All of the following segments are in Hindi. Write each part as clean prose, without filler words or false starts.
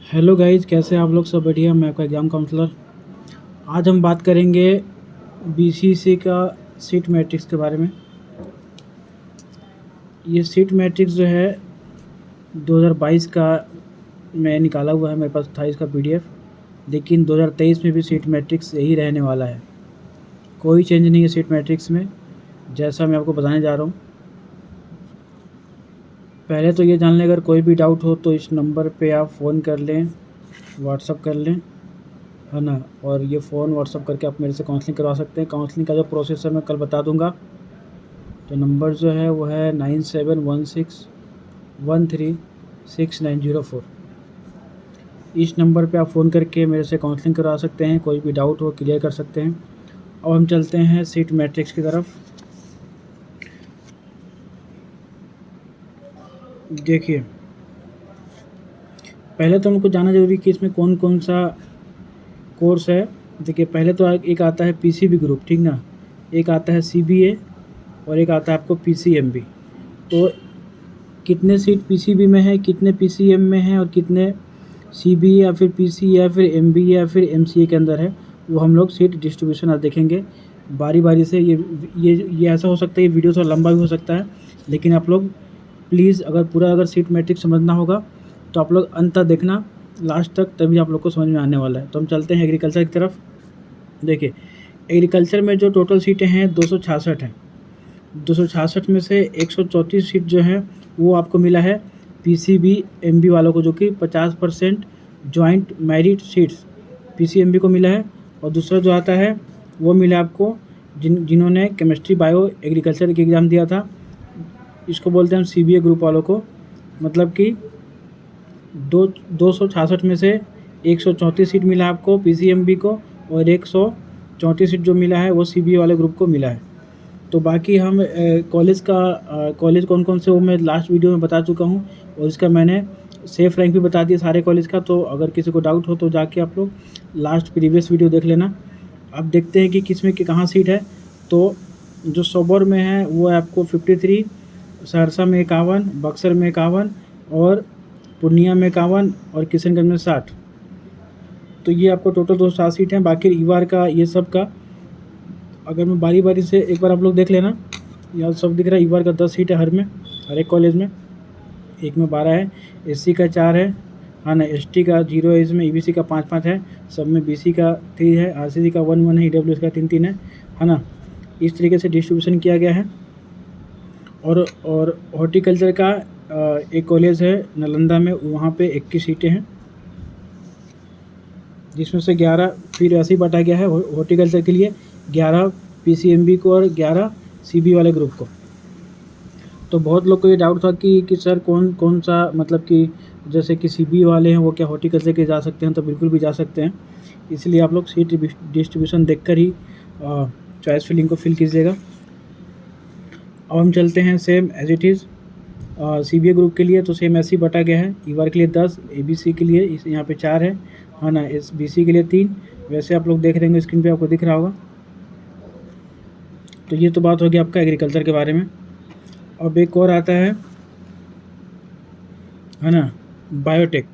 हेलो गाइज, कैसे हैं आप लोग? सब बढ़िया। मैं आपका एग्ज़ाम काउंसलर। आज हम बात करेंगे बीसीसी का सीट मैट्रिक्स के बारे में। ये सीट मैट्रिक्स जो है 2022 का मैं निकाला हुआ है, मेरे पास था इसका पीडीएफ। लेकिन 2023 में भी सीट मैट्रिक्स यही रहने वाला है, कोई चेंज नहीं है सीट मैट्रिक्स में, जैसा मैं आपको बताने जा रहा हूँ। पहले तो ये जान लें, अगर कोई भी डाउट हो तो इस नंबर पे आप फ़ोन कर लें, व्हाट्सअप कर लें, है ना। और ये फ़ोन व्हाट्सअप करके आप मेरे से काउंसलिंग करवा सकते हैं। काउंसलिंग का जो प्रोसेस है मैं कल बता दूंगा। तो नंबर जो है वो है 9716136904। इस नंबर पे आप फ़ोन करके मेरे से काउंसलिंग करवा सकते हैं, कोई भी डाउट हो क्लियर कर सकते हैं। अब हम चलते हैं सीट मैट्रिक्स की तरफ। देखिए, पहले तो हमको जानना जरूरी कि इसमें कौन कौन सा कोर्स है। देखिए, पहले तो एक आता है पीसीबी ग्रुप, ठीक ना। एक आता है सीबीए और एक आता है आपको पीसीएमबी। तो कितने सीट पीसीबी में है, कितने पीसीएम में है और कितने सीबीए या फिर पीसी या फिर एमबीए या फिर एमसीए के अंदर है, वो हम लोग सीट डिस्ट्रीब्यूशन आज देखेंगे बारी बारी से। ये ऐसा हो सकता है, ये वीडियो थोड़ा लंबा भी हो सकता है, लेकिन आप लोग प्लीज़ अगर सीट मैट्रिक्स समझना होगा तो आप लोग अंत तक देखना, लास्ट तक, तभी आप लोग को समझ में आने वाला है। तो हम चलते हैं एग्रीकल्चर की तरफ। देखिए, एग्रीकल्चर में जो टोटल सीटें हैं 266 हैं। 266 में से 134 सीट जो है वो आपको मिला है पीसीबी एमबी वालों को, जो कि 50% जॉइंट मेरिट सीट्स पीसीएमबी को मिला है। और दूसरा जो आता है वो मिला आपको जिन्होंने केमिस्ट्री बायो एग्रीकल्चर की एग्ज़ाम दिया था, इसको बोलते हैं हम सीबीए ग्रुप वालों को। मतलब कि 266 में से 134 सीट मिला आपको पीसीएमबी को, और 134 सीट जो मिला है वो सीबीए वाले ग्रुप को मिला है। तो बाकी हम कॉलेज कौन कौन से वो मैं लास्ट वीडियो में बता चुका हूँ, और इसका मैंने सेफ रैंक भी बता दिया सारे कॉलेज का। तो अगर किसी को डाउट हो तो जाके आप लोग लास्ट प्रीवियस वीडियो देख लेना। अब देखते हैं कि किस में कि कहाँ सीट है। तो जो सोबौर में है वो है आपको 53, सहरसा में 51, बक्सर में 51, और पूर्णिया में 51, और किशनगंज में 60। तो ये आपको टोटल 260 सीट हैं। बाकी ईवार का ये सब का अगर मैं बारी बारी से एक बार आप लोग देख लेना, यहाँ सब दिख रहा है। ईवार का 10 सीट है हर एक कॉलेज में। एक में 12 है, एससी का 4 है, हाँ ना, एसटी का 0 है, इसमें ईबीसी का 5-5 है, सब में बीसी का 3 है, आरसीसी का 1-1 है, ईडब्ल्यूएस का 3-3 है ना। इस तरीके से डिस्ट्रीब्यूशन किया गया है। और हॉर्टिकल्चर का एक कॉलेज है नालंदा में, वहाँ पे 21 सीटें हैं, जिसमें से 11 फिर ऐसे ही बांटा गया है हॉर्टिकल्चर के लिए, 11 पीसीएमबी को और 11 सीबी वाले ग्रुप को। तो बहुत लोग को ये डाउट था कि सर कौन कौन सा, मतलब कि जैसे कि सीबी वाले हैं वो क्या हॉर्टिकल्चर के जा सकते हैं? तो बिल्कुल भी जा सकते हैं। इसलिए आप लोग सीट डिस्ट्रीब्यूशन देखकर ही चॉइस फिलिंग को फिल कीजिएगा। अब हम चलते हैं same as it is CBA group के लिए। तो सेम ऐसे ही बटा गया है। ईवार के लिए 10, एबीसी के लिए यहाँ पे 4 है ना, इस बीसी के लिए 3। वैसे आप लोग देख रहे होंगे स्क्रीन पे, आपको दिख रहा होगा। तो ये तो बात होगी आपका एग्रीकल्चर के बारे में। अब एक और आता है ना, बायोटेक।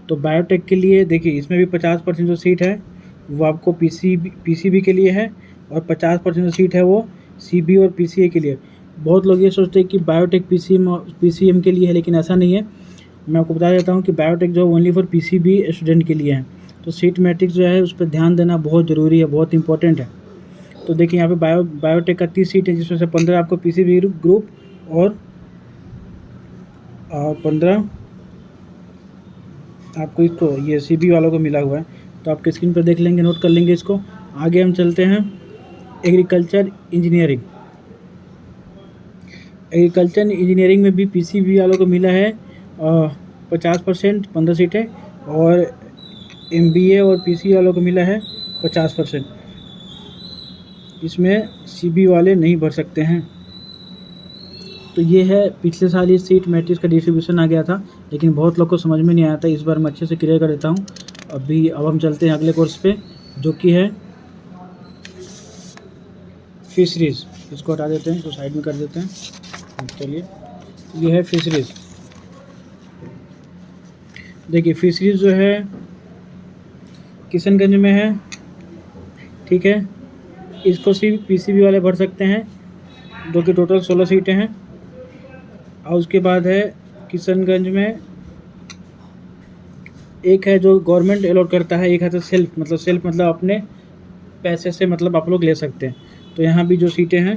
तो बायोटेक के लिए देखिए, इसमें भी 50% जो सीट है वो आपको पीसीबी के लिए है, और 50% जो सीट है वो सीबी और पीसीए के लिए। बहुत लोग ये सोचते हैं कि बायोटेक पीसीएम के लिए है, लेकिन ऐसा नहीं है। मैं आपको बता देता हूँ कि बायोटेक जो ओनली फॉर पीसीबी स्टूडेंट के लिए है। तो सीट मैट्रिक्स जो है उस पर ध्यान देना बहुत ज़रूरी है, बहुत इंपॉर्टेंट है। तो देखिए, यहाँ पे बायोटेक का 30 सीट है, जिसमें से 15 आपको पीसीबी ग्रुप और 15 आपको इसको ये सीबी वालों को मिला हुआ है। तो आपके स्क्रीन पर देख लेंगे, नोट कर लेंगे इसको। आगे हम चलते हैं एग्रीकल्चर इंजीनियरिंग। एग्रीकल्चर इंजीनियरिंग में भी पीसीबी वालों को मिला है 50%, 15 सीटें, और एमबीए और पीसी वालों को मिला है 50%। इसमें सीबी वाले नहीं भर सकते हैं। तो ये है, पिछले साल ये सीट मैट्रिक्स का डिस्ट्रीब्यूशन आ गया था, लेकिन बहुत लोग को समझ में नहीं आया था। इस बार मैं अच्छे से क्लियर कर देता हूँ। अब हम चलते हैं अगले कोर्स पे, जो कि है फिशरीज़। इसको हटा देते हैं, इसको साइड में कर देते हैं। चलिए, ये है फिशरीज़। देखिए फिशरीज जो है किशनगंज में है, ठीक है। इसको सिर्फ पीसीबी वाले भर सकते हैं, जो कि टोटल 16 सीटें हैं। और उसके बाद है किशनगंज में एक है जो गवर्नमेंट अलॉट करता है, एक है तो सेल्फ मतलब अपने पैसे से मतलब आप लोग ले सकते हैं। तो यहाँ भी जो सीटें हैं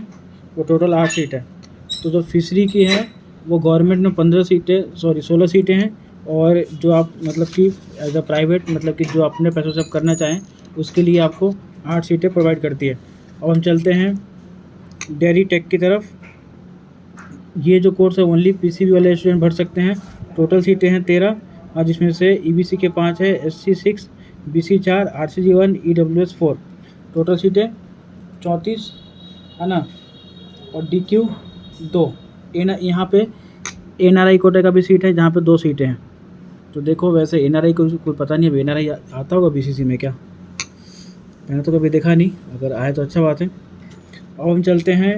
वो टोटल 8 सीट है। तो जो फिशरी की है वो गवर्नमेंट में 16 सीटें हैं, और जो आप मतलब कि एज अ प्राइवेट मतलब कि जो अपने पैसों से आप करना चाहें उसके लिए आपको 8 सीटें प्रोवाइड करती है। अब हम चलते हैं डेयरी टेक की तरफ। ये जो कोर्स है ओनली पीसीबी वाले स्टूडेंट भर सकते हैं। टोटल सीटें हैं 13, और जिसमें से ईबीसी के 5 है, SC 6, BC 4, RCG 1, EWS 4। Total सीटें 34 है ना, और डीक्यू 2। यहाँ पे एनआरआई कोटे का भी सीट है जहाँ पे 2 सीटें हैं। तो देखो वैसे एनआरआई को कोई पता नहीं है, एनआरआई आता होगा बीसीसी में क्या, मैंने तो कभी देखा नहीं, अगर आए तो अच्छा बात है। अब हम चलते हैं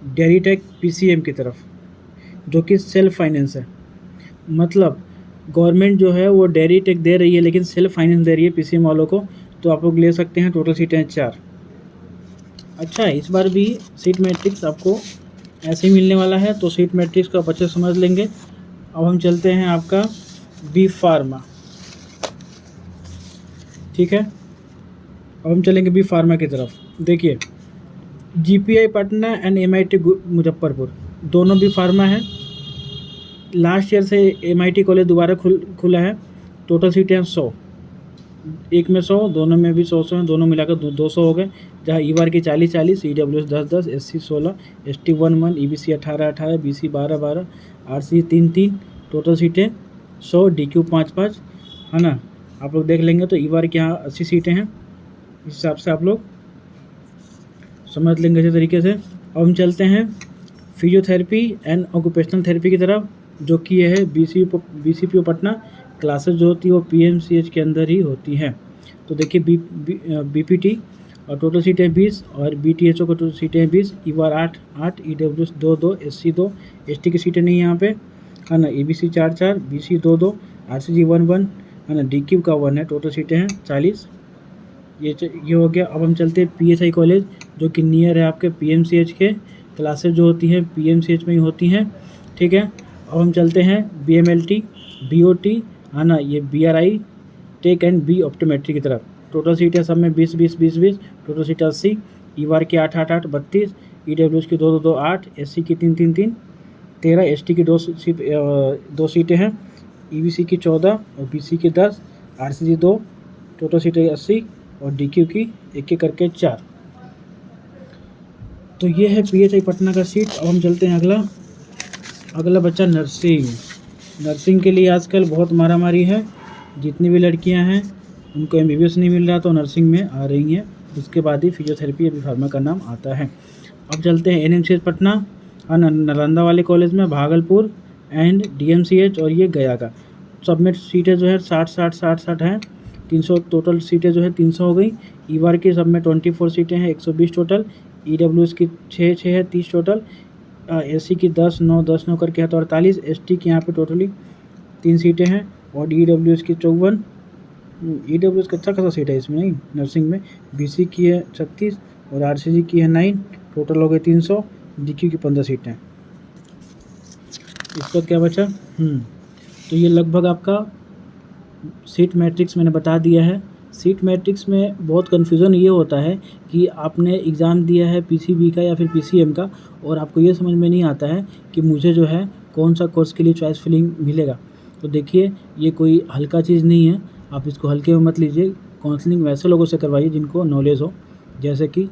डेयरी टेक पीसीएम की तरफ, जो कि सेल्फ फाइनेंस है। मतलब गवर्नमेंट जो है वो डेयरी टेक दे रही है लेकिन सेल्फ फाइनेंस दे रही है पीसीएम वालों को, तो आप लोग ले सकते हैं। टोटल सीटें हैं 4। अच्छा, इस बार भी सीट मैट्रिक्स आपको ऐसे ही मिलने वाला है, तो सीट मैट्रिक्स को आप अच्छे से समझ लेंगे। अब हम चलते हैं आपका बी फार्मा, ठीक है। अब हम चलेंगे बी फार्मा की तरफ। देखिए GPI Patna and MIT Muzaffarpur दोनों बी फार्मा है। लास्ट ईयर से एमआईटी कॉलेज दोबारा खुला है। टोटल सीटें हैं 100, एक में 100, दोनों में भी 100 हैं, दोनों मिलाकर 200 हो गए। जहाँ ईवार की 40, EWS 10, SC 16, ST 1, EBC 18, BC 12, RC 3। Total सीटें 100, डीक्यू 5 है ना। आप लोग देख लेंगे तो ईवार के यहाँ 80 सीटें हैं, इस हिसाब से आप लोग समझ लेंगे अच्छे तरीके से। अब हम चलते हैं फिजियोथेरेपी एंड ऑक्यूपेशनल थेरेपी की तरफ, जो कि ये है बीसीपीओ पटना। क्लासेस जो होती है वो पीएमसीएच के अंदर ही होती हैं। तो देखिए बीपीटी और टोटल सीटें 20, और बीटीएचओ को टोटल सीटें 20, ईवार 8, ईडब्ल्यूएस 2, एससी 2, एसटी की सीटें नहीं यहाँ पे है ना, ईबीसी 4, बीसी 2, आरसीजी 1 है ना, डीक्यू का 1 है। टोटल सीटें हैं 40। ये हो गया। अब हम चलते हैं पीएसआई कॉलेज, जो कि नियर है आपके पीएमसीएच के। क्लासेस जो होती हैं पीएमसीएच में ही होती हैं, ठीक है। अब हम चलते हैं बीएमएलटी, बीओटी है ना, ये BRI tech and B optometry की तरफ। टोटल सीट है सब में 20, टोटल सीट 80, ईवार की 8, 32, ईडब्ल्यूएस की 2, 8, एससी की 3, 13, एसटी की 2 सीटें हैं, ईबीसी की 14 और बीसी की 10, आरसीजी 2। टोटल सीटें 80 और डीक्यू की एक करके 4। तो ये है पीएसआई पटना का सीट। अब हम चलते हैं अगला बच्चा नर्सिंग के लिए आजकल बहुत मारामारी है। जितनी भी लड़कियां हैं उनको एमबीबीएस नहीं मिल रहा तो नर्सिंग में आ रही हैं, उसके बाद ही फिजियोथेरेपी या बी फार्मा का नाम आता है। अब चलते हैं एनएमसीएच पटना और नालंदा वाले कॉलेज में, भागलपुर एंड डीएमसीएच, और ये गया का। सब में सीटें जो है 60 हैं, 300 टोटल सीटें जो है 300 हो गई। ईवार की सब में 24 सीटें हैं, 120 टोटल। ईडब्ल्यूएस की 6 है, 30 टोटल। एससी की 10, 9 करके है तो 48। एसटी की यहाँ पे टोटली 3 सीटें हैं, और ईडब्ल्यूएस की 54। ईडब्ल्यूएस का अच्छा खासा सीट है इसमें नहीं, नर्सिंग में। बीसी की है 36 और आरसीजी की है 9। टोटल हो गए 300। डीक्यू की 15 सीटें। इसके बाद क्या बचा? तो ये लगभग आपका सीट मैट्रिक्स मैंने बता दिया है। सीट मैट्रिक्स में बहुत कन्फ्यूज़न ये होता है कि आपने एग्ज़ाम दिया है पीसीबी का या फिर पीसीएम का, और आपको ये समझ में नहीं आता है कि मुझे जो है कौन सा कोर्स के लिए चॉइस फिलिंग मिलेगा। तो देखिए ये कोई हल्का चीज़ नहीं है, आप इसको हल्के में मत लीजिए। काउंसलिंग वैसे लोगों से करवाइए जिनको नॉलेज हो, जैसे कि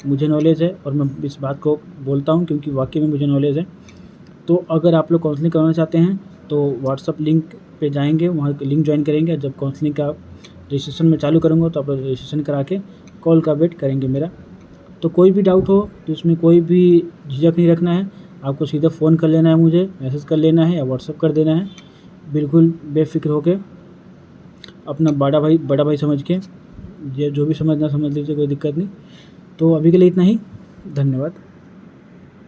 मुझे नॉलेज है और मैं इस बात को बोलता हूँ क्योंकि वाकई में मुझे नॉलेज है। तो अगर आप लोग काउंसलिंग करवाना चाहते हैं तो व्हाट्सअप लिंक पे जाएंगे, वहाँ लिंक ज्वाइन करेंगे। जब काउंसलिंग का रजिस्ट्रेशन में चालू करूँगा तो आप लोग रजिस्ट्रेशन करा के कॉल का वेट करेंगे मेरा। तो कोई भी डाउट हो तो इसमें कोई भी झिझक नहीं रखना है, आपको सीधा फ़ोन कर लेना है, मुझे मैसेज कर लेना है या व्हाट्सअप कर देना है। बिल्कुल बेफिक्र होके अपना बड़ा भाई समझ के, ये जो भी समझना समझ लीजिए, कोई दिक्कत नहीं। तो अभी के लिए इतना ही, धन्यवाद।